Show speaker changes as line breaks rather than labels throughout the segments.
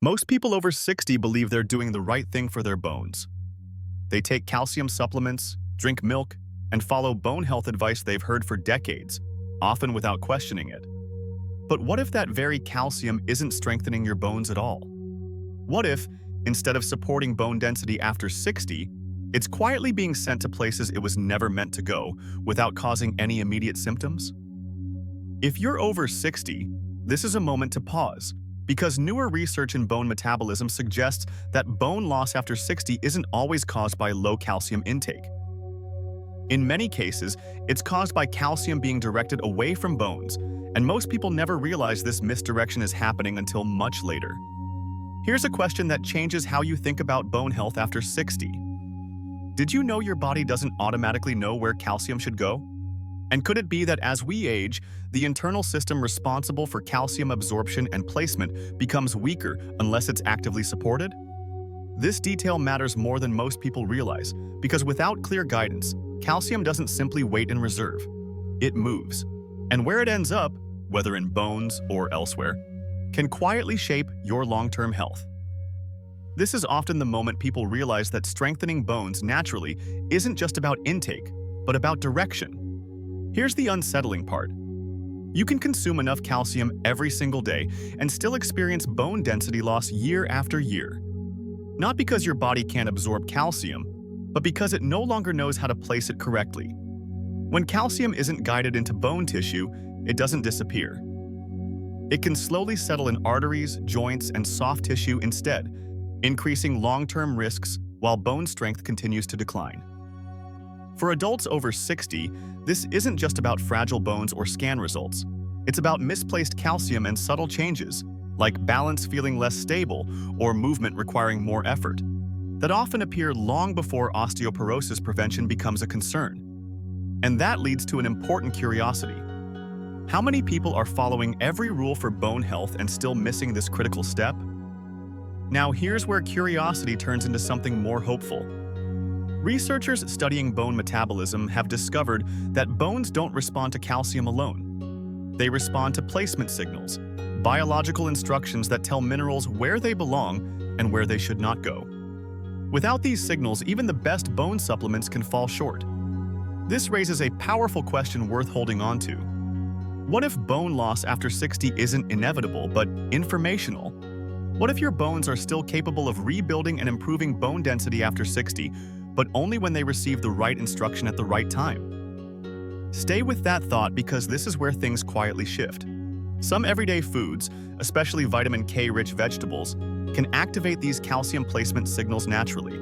Most people over 60 believe they're doing the right thing for their bones. They take calcium supplements, drink milk, and follow bone health advice they've heard for decades, often without questioning it. But what if that very calcium isn't strengthening your bones at all? What if, instead of supporting bone density after 60, it's quietly being sent to places it was never meant to go without causing any immediate symptoms? If you're over 60, this is a moment to pause, because newer research in bone metabolism suggests that bone loss after 60 isn't always caused by low calcium intake. In many cases, it's caused by calcium being directed away from bones, and most people never realize this misdirection is happening until much later. Here's a question that changes how you think about bone health after 60. Did you know your body doesn't automatically know where calcium should go? And could it be that as we age, the internal system responsible for calcium absorption and placement becomes weaker unless it's actively supported? This detail matters more than most people realize, because without clear guidance, calcium doesn't simply wait in reserve. It moves. And where it ends up, whether in bones or elsewhere, can quietly shape your long-term health. This is often the moment people realize that strengthening bones naturally isn't just about intake, but about direction. Here's the unsettling part. You can consume enough calcium every single day and still experience bone density loss year after year. Not because your body can't absorb calcium, but because it no longer knows how to place it correctly. When calcium isn't guided into bone tissue, it doesn't disappear. It can slowly settle in arteries, joints, and soft tissue instead, increasing long-term risks while bone strength continues to decline. For adults over 60, this isn't just about fragile bones or scan results. It's about misplaced calcium and subtle changes, like balance feeling less stable or movement requiring more effort, that often appear long before osteoporosis prevention becomes a concern. And that leads to an important curiosity. How many people are following every rule for bone health and still missing this critical step? Now here's where curiosity turns into something more hopeful. Researchers studying bone metabolism have discovered that bones don't respond to calcium alone. They respond to placement signals, biological instructions that tell minerals where they belong and where they should not go. Without these signals, even the best bone supplements can fall short. This raises a powerful question worth holding on to. What if bone loss after 60 isn't inevitable, but informational? What if your bones are still capable of rebuilding and improving bone density after 60, but only when they receive the right instruction at the right time? Stay with that thought, because this is where things quietly shift. Some everyday foods, especially vitamin K-rich vegetables, can activate these calcium placement signals naturally,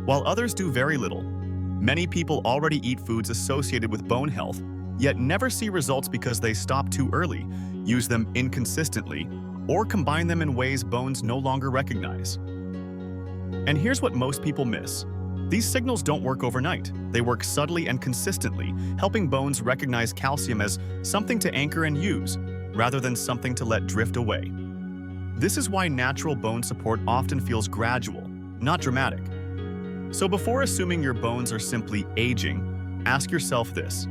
while others do very little. Many people already eat foods associated with bone health, yet never see results because they stop too early, use them inconsistently, or combine them in ways bones no longer recognize. And here's what most people miss. These signals don't work overnight. They work subtly and consistently, helping bones recognize calcium as something to anchor and use, rather than something to let drift away. This is why natural bone support often feels gradual, not dramatic. So before assuming your bones are simply aging, ask yourself this.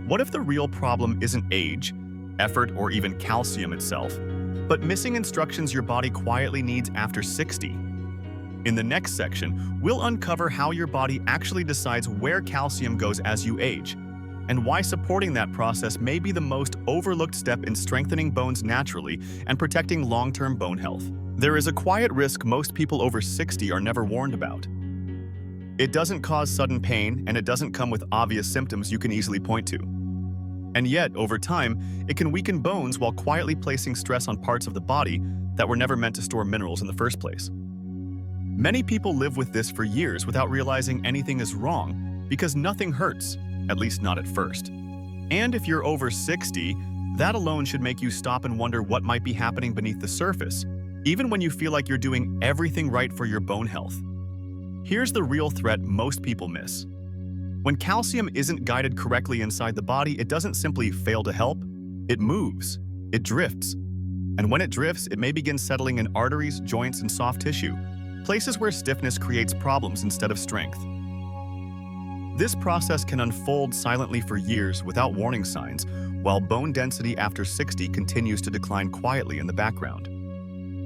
What if the real problem isn't age, effort, or even calcium itself, but missing instructions your body quietly needs after 60? In the next section, we'll uncover how your body actually decides where calcium goes as you age, and why supporting that process may be the most overlooked step in strengthening bones naturally and protecting long-term bone health. There is a quiet risk most people over 60 are never warned about. It doesn't cause sudden pain, and it doesn't come with obvious symptoms you can easily point to. And yet, over time, it can weaken bones while quietly placing stress on parts of the body that were never meant to store minerals in the first place. Many people live with this for years without realizing anything is wrong, because nothing hurts, at least not at first. And if you're over 60, that alone should make you stop and wonder what might be happening beneath the surface, even when you feel like you're doing everything right for your bone health. Here's the real threat most people miss. When calcium isn't guided correctly inside the body, it doesn't simply fail to help, it moves, it drifts. And when it drifts, it may begin settling in arteries, joints, and soft tissue, places where stiffness creates problems instead of strength. This process can unfold silently for years without warning signs, while bone density after 60 continues to decline quietly in the background.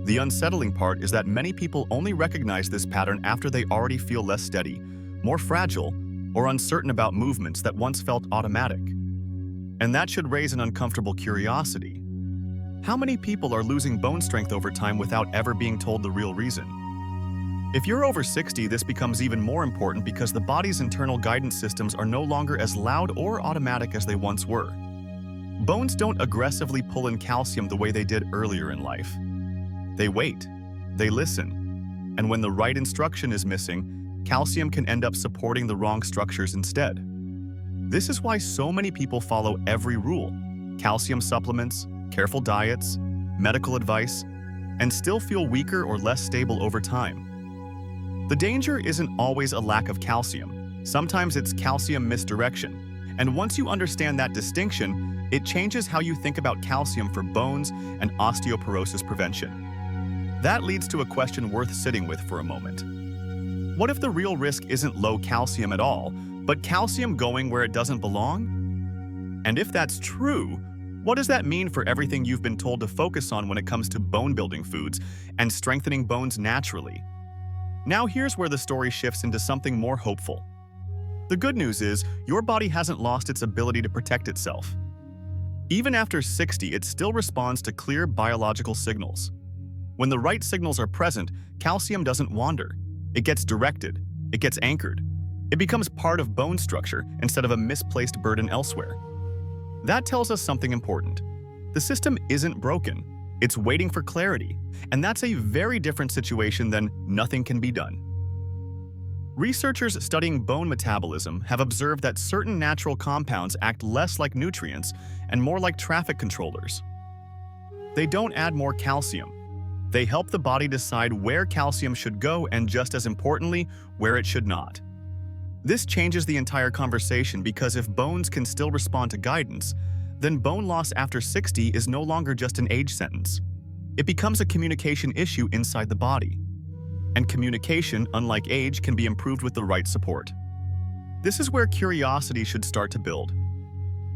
The unsettling part is that many people only recognize this pattern after they already feel less steady, more fragile, or uncertain about movements that once felt automatic. And that should raise an uncomfortable curiosity. How many people are losing bone strength over time without ever being told the real reason? If you're over 60, this becomes even more important because the body's internal guidance systems are no longer as loud or automatic as they once were. Bones don't aggressively pull in calcium the way they did earlier in life. They wait, they listen, and when the right instruction is missing, calcium can end up supporting the wrong structures instead. This is why so many people follow every rule: calcium supplements, careful diets, medical advice, and still feel weaker or less stable over time. The danger isn't always a lack of calcium. Sometimes it's calcium misdirection. And once you understand that distinction, it changes how you think about calcium for bones and osteoporosis prevention. That leads to a question worth sitting with for a moment. What if the real risk isn't low calcium at all, but calcium going where it doesn't belong? And if that's true, what does that mean for everything you've been told to focus on when it comes to bone-building foods and strengthening bones naturally? Now here's where the story shifts into something more hopeful. The good news is, your body hasn't lost its ability to protect itself. Even after 60, it still responds to clear biological signals. When the right signals are present, calcium doesn't wander. It gets directed. It gets anchored. It becomes part of bone structure instead of a misplaced burden elsewhere. That tells us something important. The system isn't broken. It's waiting for clarity, and that's a very different situation than nothing can be done. Researchers studying bone metabolism have observed that certain natural compounds act less like nutrients and more like traffic controllers. They don't add more calcium. They help the body decide where calcium should go and, just as importantly, where it should not. This changes the entire conversation because if bones can still respond to guidance, then bone loss after 60 is no longer just an age sentence. It becomes a communication issue inside the body. And communication, unlike age, can be improved with the right support. This is where curiosity should start to build.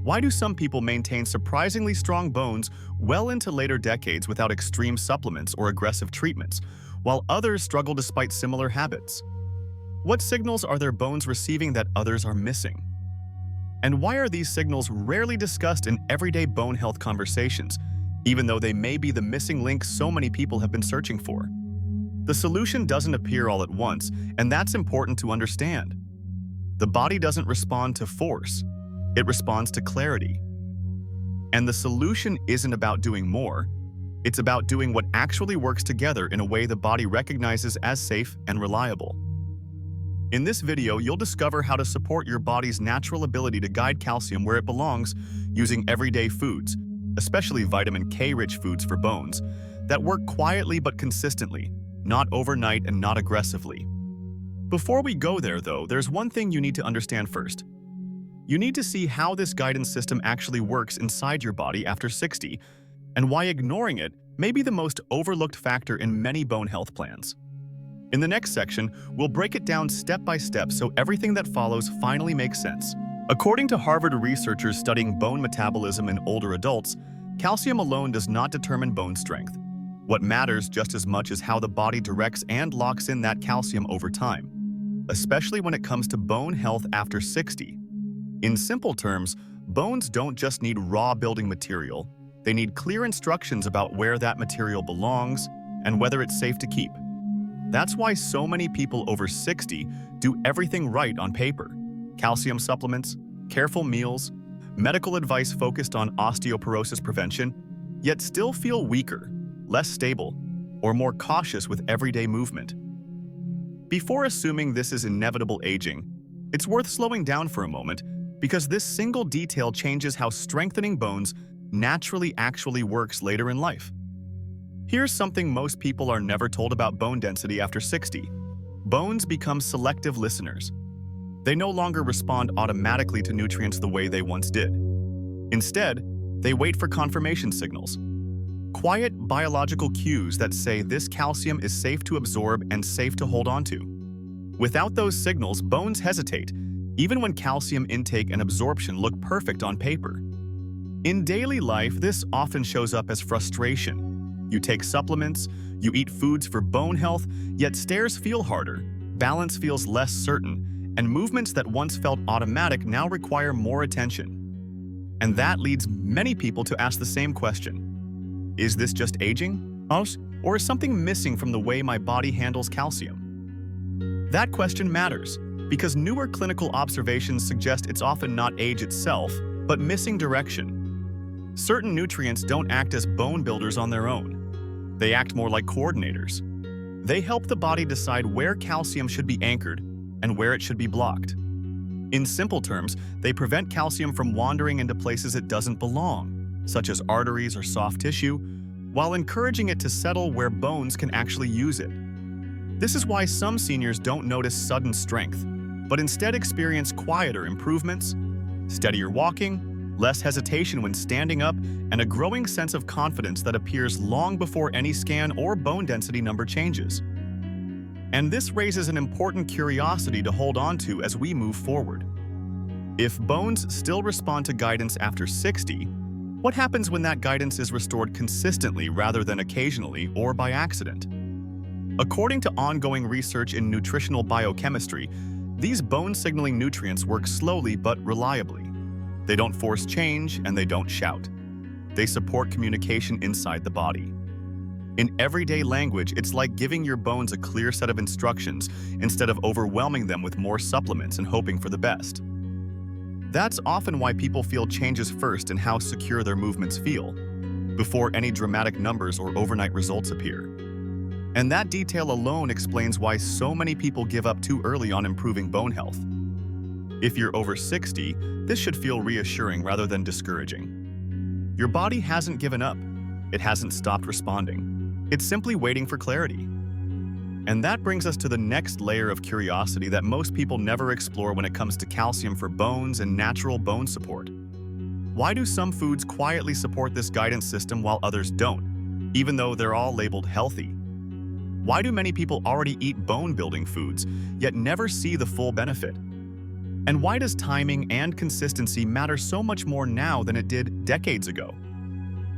Why do some people maintain surprisingly strong bones well into later decades without extreme supplements or aggressive treatments, while others struggle despite similar habits? What signals are their bones receiving that others are missing? And why are these signals rarely discussed in everyday bone health conversations, even though they may be the missing link so many people have been searching for? The solution doesn't appear all at once, and that's important to understand. The body doesn't respond to force. It responds to clarity. And the solution isn't about doing more. It's about doing what actually works together in a way the body recognizes as safe and reliable. In this video, you'll discover how to support your body's natural ability to guide calcium where it belongs using everyday foods, especially vitamin K-rich foods for bones, that work quietly but consistently, not overnight and not aggressively. Before we go there, though, there's one thing you need to understand first. You need to see how this guidance system actually works inside your body after 60, and why ignoring it may be the most overlooked factor in many bone health plans. In the next section, we'll break it down step by step so everything that follows finally makes sense. According to Harvard researchers studying bone metabolism in older adults, calcium alone does not determine bone strength. What matters just as much is how the body directs and locks in that calcium over time, especially when it comes to bone health after 60. In simple terms, bones don't just need raw building material, they need clear instructions about where that material belongs and whether it's safe to keep. That's why so many people over 60 do everything right on paper: calcium supplements, careful meals, medical advice focused on osteoporosis prevention, yet still feel weaker, less stable, or more cautious with everyday movement. Before assuming this is inevitable aging, it's worth slowing down for a moment, because this single detail changes how strengthening bones naturally actually works later in life. Here's something most people are never told about bone density after 60. Bones become selective listeners. They no longer respond automatically to nutrients the way they once did. Instead, they wait for confirmation signals. Quiet biological cues that say this calcium is safe to absorb and safe to hold onto. Without those signals, bones hesitate, even when calcium intake and absorption look perfect on paper. In daily life, this often shows up as frustration. You take supplements, you eat foods for bone health, yet stairs feel harder, balance feels less certain, and movements that once felt automatic now require more attention. And that leads many people to ask the same question. Is this just aging? Or is something missing from the way my body handles calcium? That question matters, because newer clinical observations suggest it's often not age itself, but missing direction. Certain nutrients don't act as bone builders on their own. They act more like coordinators. They help the body decide where calcium should be anchored and where it should be blocked. In simple terms, they prevent calcium from wandering into places it doesn't belong, such as arteries or soft tissue, while encouraging it to settle where bones can actually use it. This is why some seniors don't notice sudden strength, but instead experience quieter improvements, steadier walking, less hesitation when standing up, and a growing sense of confidence that appears long before any scan or bone density number changes. And this raises an important curiosity to hold on to as we move forward. If bones still respond to guidance after 60, what happens when that guidance is restored consistently rather than occasionally or by accident? According to ongoing research in nutritional biochemistry, these bone-signaling nutrients work slowly but reliably. They don't force change and they don't shout. They support communication inside the body. In everyday language, it's like giving your bones a clear set of instructions instead of overwhelming them with more supplements and hoping for the best. That's often why people feel changes first in how secure their movements feel, before any dramatic numbers or overnight results appear. And that detail alone explains why so many people give up too early on improving bone health. If you're over 60, this should feel reassuring rather than discouraging. Your body hasn't given up. It hasn't stopped responding. It's simply waiting for clarity. And that brings us to the next layer of curiosity that most people never explore when it comes to calcium for bones and natural bone support. Why do some foods quietly support this guidance system while others don't, even though they're all labeled healthy? Why do many people already eat bone-building foods, yet never see the full benefit? And why does timing and consistency matter so much more now than it did decades ago?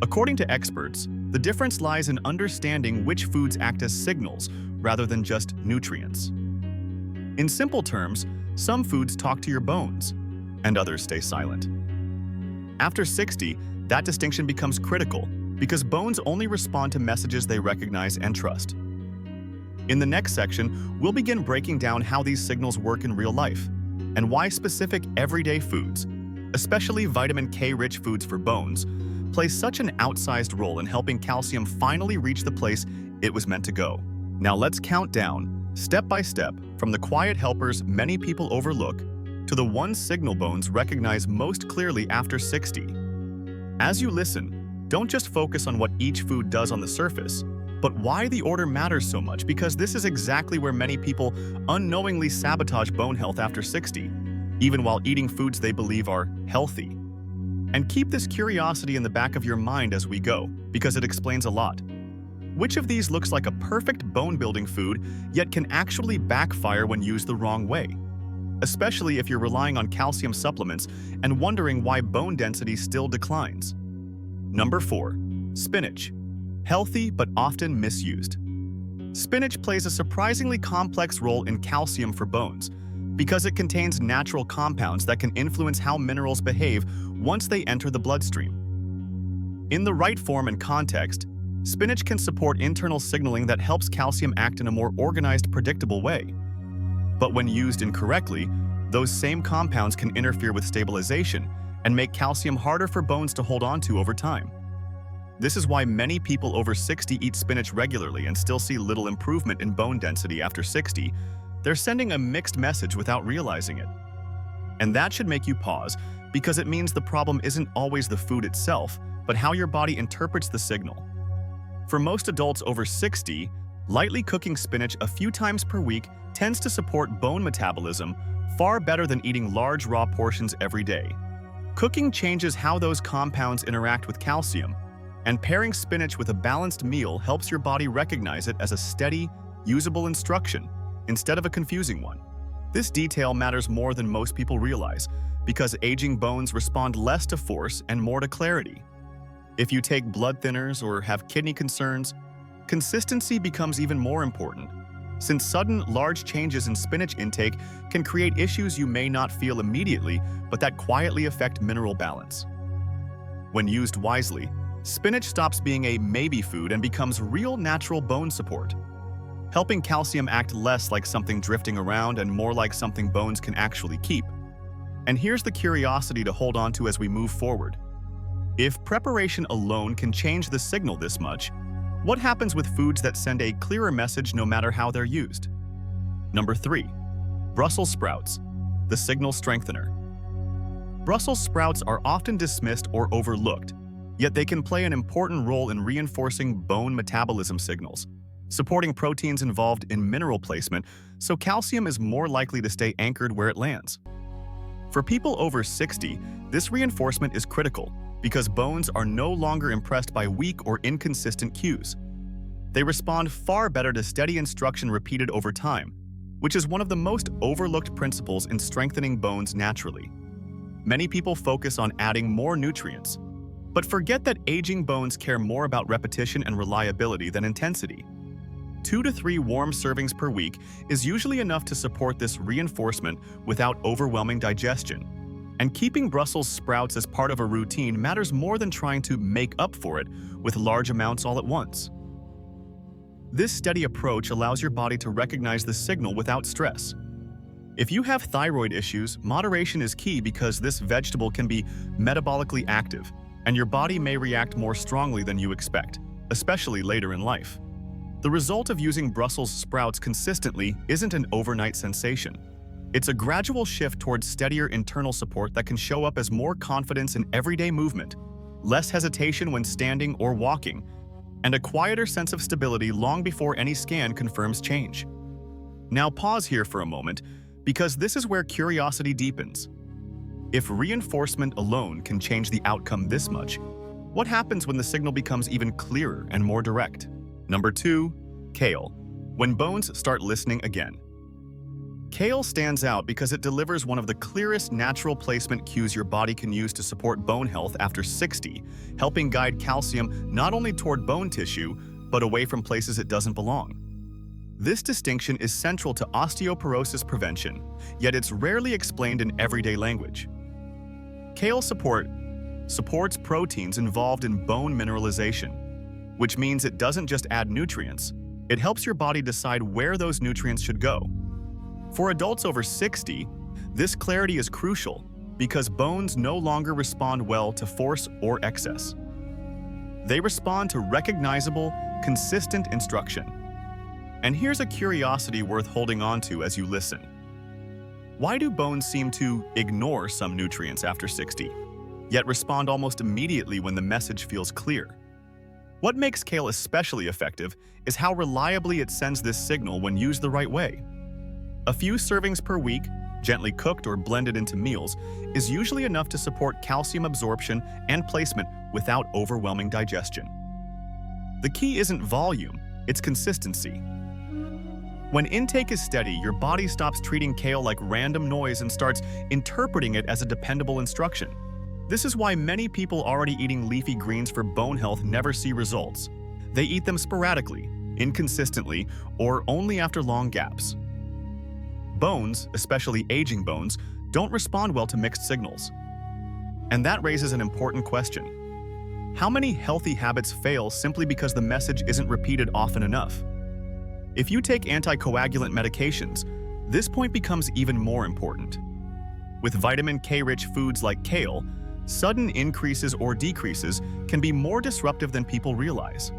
According to experts, the difference lies in understanding which foods act as signals rather than just nutrients. In simple terms, some foods talk to your bones, and others stay silent. After 60, that distinction becomes critical because bones only respond to messages they recognize and trust. In the next section, we'll begin breaking down how these signals work in real life and why specific everyday foods, especially vitamin K-rich foods for bones, play such an outsized role in helping calcium finally reach the place it was meant to go. Now let's count down, step by step, from the quiet helpers many people overlook to the one signal bones recognize most clearly after 60. As you listen, don't just focus on what each food does on the surface, but why the order matters so much, because this is exactly where many people unknowingly sabotage bone health after 60, even while eating foods they believe are healthy. And keep this curiosity in the back of your mind as we go, because it explains a lot. Which of these looks like a perfect bone-building food, yet can actually backfire when used the wrong way? Especially if you're relying on calcium supplements and wondering why bone density still declines. Number 4. Spinach. Healthy but often misused. Spinach plays a surprisingly complex role in calcium for bones, because it contains natural compounds that can influence how minerals behave once they enter the bloodstream. In the right form and context, spinach can support internal signaling that helps calcium act in a more organized, predictable way. But when used incorrectly, those same compounds can interfere with stabilization and make calcium harder for bones to hold on to over time. This is why many people over 60 eat spinach regularly and still see little improvement in bone density after 60. They're sending a mixed message without realizing it. And that should make you pause, because it means the problem isn't always the food itself, but how your body interprets the signal. For most adults over 60, lightly cooking spinach a few times per week tends to support bone metabolism far better than eating large raw portions every day. Cooking changes how those compounds interact with calcium, and pairing spinach with a balanced meal helps your body recognize it as a steady, usable instruction instead of a confusing one. This detail matters more than most people realize, because aging bones respond less to force and more to clarity. If you take blood thinners or have kidney concerns, consistency becomes even more important, since sudden, large changes in spinach intake can create issues you may not feel immediately, but that quietly affect mineral balance. When used wisely, spinach stops being a maybe food and becomes real natural bone support, helping calcium act less like something drifting around and more like something bones can actually keep. And here's the curiosity to hold on to as we move forward. If preparation alone can change the signal this much, what happens with foods that send a clearer message no matter how they're used? Number 3. Brussels sprouts, the signal strengthener. Brussels sprouts are often dismissed or overlooked, yet they can play an important role in reinforcing bone metabolism signals, supporting proteins involved in mineral placement, so calcium is more likely to stay anchored where it lands. For people over 60, this reinforcement is critical because bones are no longer impressed by weak or inconsistent cues. They respond far better to steady instruction repeated over time, which is one of the most overlooked principles in strengthening bones naturally. Many people focus on adding more nutrients, but forget that aging bones care more about repetition and reliability than intensity. 2 to 3 warm servings per week is usually enough to support this reinforcement without overwhelming digestion. And keeping Brussels sprouts as part of a routine matters more than trying to make up for it with large amounts all at once. This steady approach allows your body to recognize the signal without stress. If you have thyroid issues, moderation is key because this vegetable can be metabolically active, and your body may react more strongly than you expect, especially later in life. The result of using Brussels sprouts consistently isn't an overnight sensation. It's a gradual shift towards steadier internal support that can show up as more confidence in everyday movement, less hesitation when standing or walking, and a quieter sense of stability long before any scan confirms change. Now pause here for a moment, because this is where curiosity deepens. If reinforcement alone can change the outcome this much, what happens when the signal becomes even clearer and more direct? Number 2. Kale. When bones start listening again. Kale stands out because it delivers one of the clearest natural placement cues your body can use to support bone health after 60, helping guide calcium not only toward bone tissue, but away from places it doesn't belong. This distinction is central to osteoporosis prevention, yet it's rarely explained in everyday language. Kale supports proteins involved in bone mineralization, which means it doesn't just add nutrients, it helps your body decide where those nutrients should go. For adults over 60, this clarity is crucial because bones no longer respond well to force or excess. They respond to recognizable, consistent instruction. And here's a curiosity worth holding on to as you listen. Why do bones seem to ignore some nutrients after 60, yet respond almost immediately when the message feels clear? What makes kale especially effective is how reliably it sends this signal when used the right way. A few servings per week, gently cooked or blended into meals, is usually enough to support calcium absorption and placement without overwhelming digestion. The key isn't volume, it's consistency. When intake is steady, your body stops treating kale like random noise and starts interpreting it as a dependable instruction. This is why many people already eating leafy greens for bone health never see results. They eat them sporadically, inconsistently, or only after long gaps. Bones, especially aging bones, don't respond well to mixed signals. And that raises an important question. How many healthy habits fail simply because the message isn't repeated often enough? If you take anticoagulant medications, this point becomes even more important. With vitamin K-rich foods like kale, sudden increases or decreases can be more disruptive than people realize.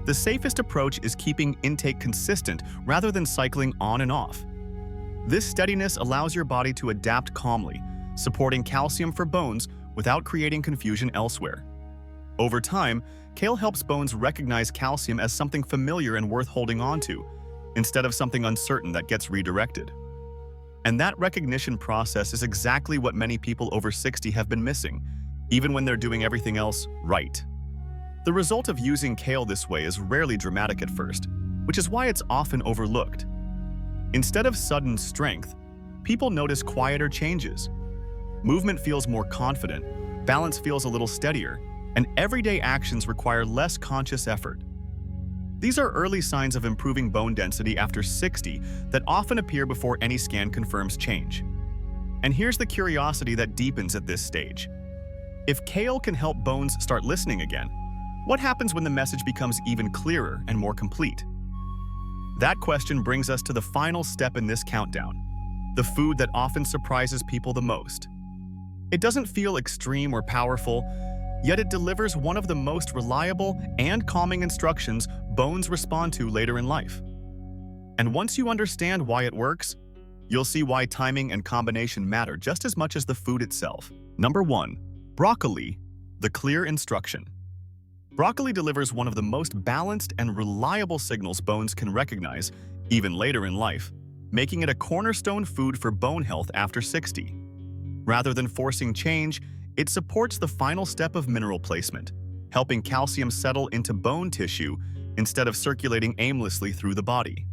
The safest approach is keeping intake consistent rather than cycling on and off. This steadiness allows your body to adapt calmly, supporting calcium for bones without creating confusion elsewhere. Over time, kale helps bones recognize calcium as something familiar and worth holding on to, instead of something uncertain that gets redirected. And that recognition process is exactly what many people over 60 have been missing, even when they're doing everything else right. The result of using kale this way is rarely dramatic at first, which is why it's often overlooked. Instead of sudden strength, people notice quieter changes. Movement feels more confident, balance feels a little steadier, and everyday actions require less conscious effort. These are early signs of improving bone density after 60 that often appear before any scan confirms change. And here's the curiosity that deepens at this stage. If kale can help bones start listening again, what happens when the message becomes even clearer and more complete? That question brings us to the final step in this countdown, the food that often surprises people the most. It doesn't feel extreme or powerful, yet it delivers one of the most reliable and calming instructions bones respond to later in life. And once you understand why it works, you'll see why timing and combination matter just as much as the food itself. Number 1. Broccoli, the clear instruction. Broccoli delivers one of the most balanced and reliable signals bones can recognize, even later in life, making it a cornerstone food for bone health after 60. Rather than forcing change, it supports the final step of mineral placement, helping calcium settle into bone tissue instead of circulating aimlessly through the body.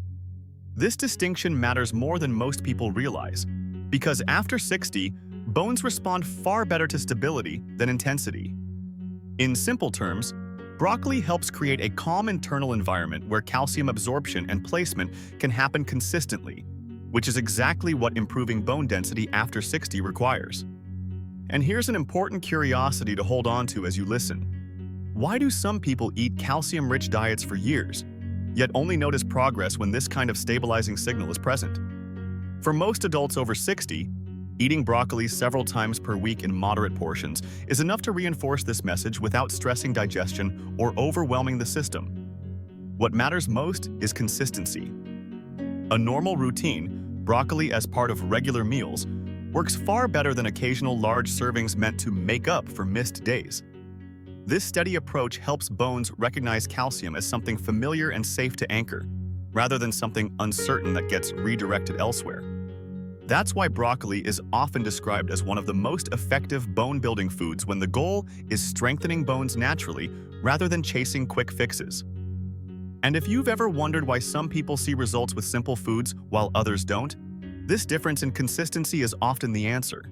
This distinction matters more than most people realize, because after 60, bones respond far better to stability than intensity. In simple terms, broccoli helps create a calm internal environment where calcium absorption and placement can happen consistently, which is exactly what improving bone density after 60 requires. And here's an important curiosity to hold on to as you listen. Why do some people eat calcium-rich diets for years, yet only notice progress when this kind of stabilizing signal is present? For most adults over 60, eating broccoli several times per week in moderate portions is enough to reinforce this message without stressing digestion or overwhelming the system. What matters most is consistency. A normal routine, broccoli as part of regular meals, works far better than occasional large servings meant to make up for missed days. This steady approach helps bones recognize calcium as something familiar and safe to anchor, rather than something uncertain that gets redirected elsewhere. That's why broccoli is often described as one of the most effective bone-building foods when the goal is strengthening bones naturally rather than chasing quick fixes. And if you've ever wondered why some people see results with simple foods while others don't, this difference in consistency is often the answer.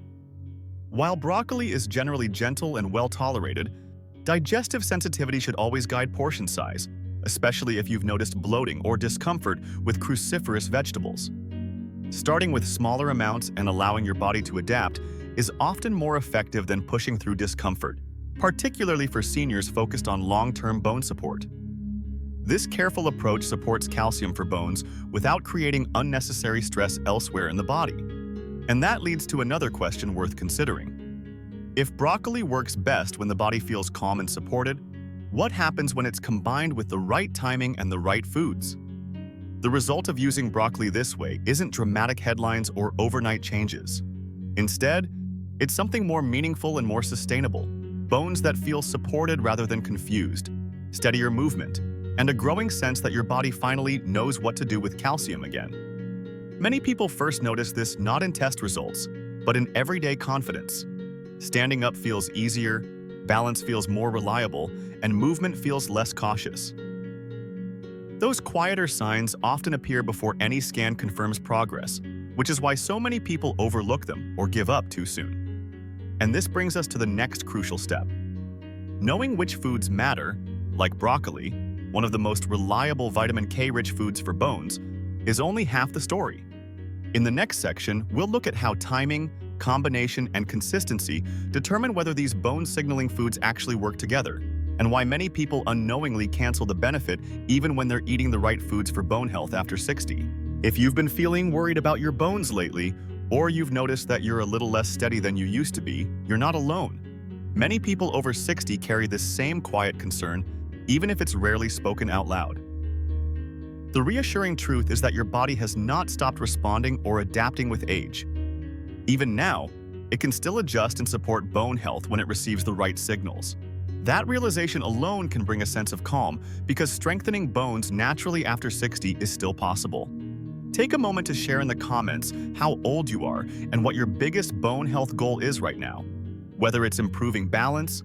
While broccoli is generally gentle and well-tolerated, digestive sensitivity should always guide portion size, especially if you've noticed bloating or discomfort with cruciferous vegetables. Starting with smaller amounts and allowing your body to adapt is often more effective than pushing through discomfort, particularly for seniors focused on long-term bone support. This careful approach supports calcium for bones without creating unnecessary stress elsewhere in the body. And that leads to another question worth considering. If broccoli works best when the body feels calm and supported, what happens when it's combined with the right timing and the right foods? The result of using broccoli this way isn't dramatic headlines or overnight changes. Instead, it's something more meaningful and more sustainable, bones that feel supported rather than confused, steadier movement, and a growing sense that your body finally knows what to do with calcium again. Many people first notice this not in test results, but in everyday confidence. Standing up feels easier, balance feels more reliable, and movement feels less cautious. Those quieter signs often appear before any scan confirms progress, which is why so many people overlook them or give up too soon. And this brings us to the next crucial step. Knowing which foods matter, like broccoli, one of the most reliable vitamin K-rich foods for bones, is only half the story. In the next section, we'll look at how timing, combination, and consistency determine whether these bone-signaling foods actually work together, and why many people unknowingly cancel the benefit even when they're eating the right foods for bone health after 60. If you've been feeling worried about your bones lately, or you've noticed that you're a little less steady than you used to be, you're not alone. Many people over 60 carry this same quiet concern, even if it's rarely spoken out loud. The reassuring truth is that your body has not stopped responding or adapting with age. Even now, it can still adjust and support bone health when it receives the right signals. That realization alone can bring a sense of calm because strengthening bones naturally after 60 is still possible. Take a moment to share in the comments how old you are and what your biggest bone health goal is right now, whether it's improving balance,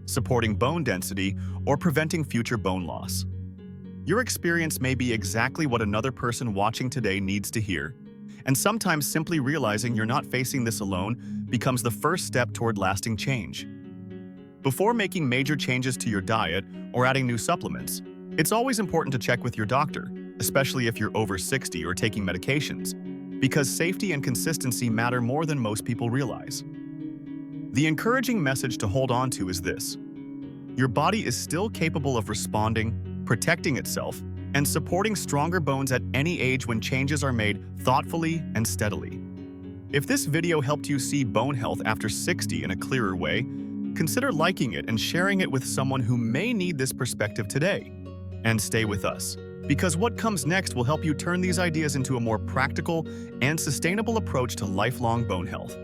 supporting bone density, or preventing future bone loss. Your experience may be exactly what another person watching today needs to hear, and sometimes simply realizing you're not facing this alone becomes the first step toward lasting change. Before making major changes to your diet or adding new supplements, it's always important to check with your doctor, especially if you're over 60 or taking medications, because safety and consistency matter more than most people realize. The encouraging message to hold on to is this: your body is still capable of responding, protecting itself, and supporting stronger bones at any age when changes are made thoughtfully and steadily. If this video helped you see bone health after 60 in a clearer way, consider liking it and sharing it with someone who may need this perspective today. And stay with us, because what comes next will help you turn these ideas into a more practical and sustainable approach to lifelong bone health.